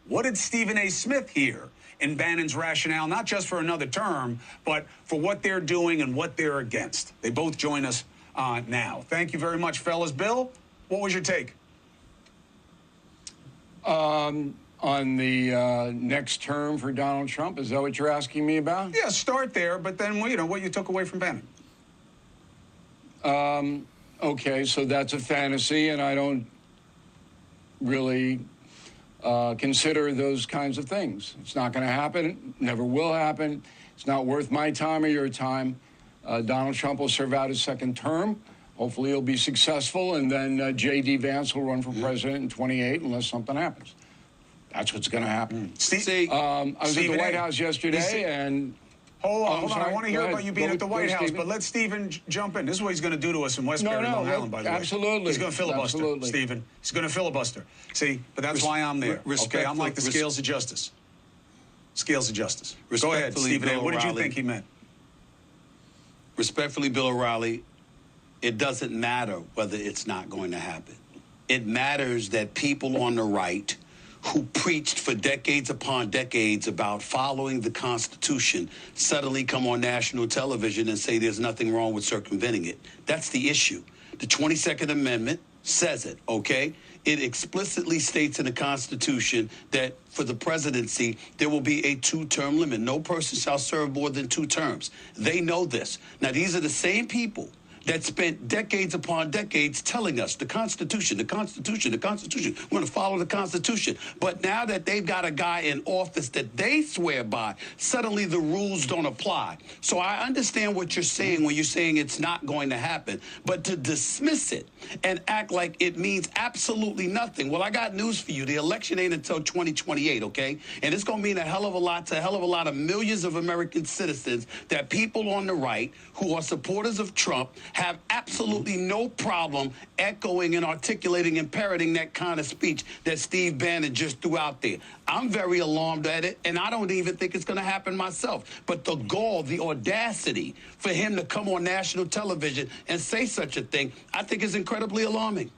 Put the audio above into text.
What did Stephen A. Smith hear in Bannon's rationale, not just for another term, but for what they're doing and what they're against? They both join us now. Thank you very much, fellas. Bill, what was your take? On the next term for Donald Trump, is that what you're asking me about? Yeah, start there, but then, you know, what you took away from Bannon. Okay, so that's a fantasy, and I don't really consider those kinds of things. It's not going to happen, never will happen. It's not worth my time or your time. Donald Trump will serve out his second term. Hopefully he'll be successful, and then J.D. Vance will run for president in 28 unless something happens. That's what's going to happen. I was at the White House yesterday, and... Hold on. I want to hear about you being at the White House, but let Stephen jump in. This is what he's going to do to us in Westbury, Long Island, by the way. Absolutely. He's going to filibuster, Absolutely. Stephen. He's going to filibuster. See, but that's why I'm there. Okay, I'm like the scales of justice. Scales of justice. Go ahead, Stephen A. What did you think he meant? Respectfully, Bill O'Reilly, it doesn't matter whether it's not going to happen. It matters that people on the right who preached for decades upon decades about following the Constitution suddenly come on national television and say there's nothing wrong with circumventing it. That's the issue. The 22nd Amendment says it, okay? It explicitly states in the Constitution that for the presidency, there will be a 2-term limit. No person shall serve more than 2 terms. They know this. Now, these are the same people that spent decades upon decades telling us the Constitution, the Constitution, the Constitution. We're going to follow the Constitution. But now that they've got a guy in office that they swear by, suddenly the rules don't apply. So I understand what you're saying when you're saying it's not going to happen. But to dismiss it and act like it means absolutely nothing, well, I got news for you. The election ain't until 2028, okay? And it's going to mean a hell of a lot to a hell of a lot of millions of American citizens that people on the right who are supporters of Trump have absolutely no problem echoing and articulating and parroting that kind of speech that Steve Bannon just threw out there. I'm very alarmed at it, and I don't even think it's going to happen myself. But the gall, the audacity for him to come on national television and say such a thing, I think is incredibly alarming.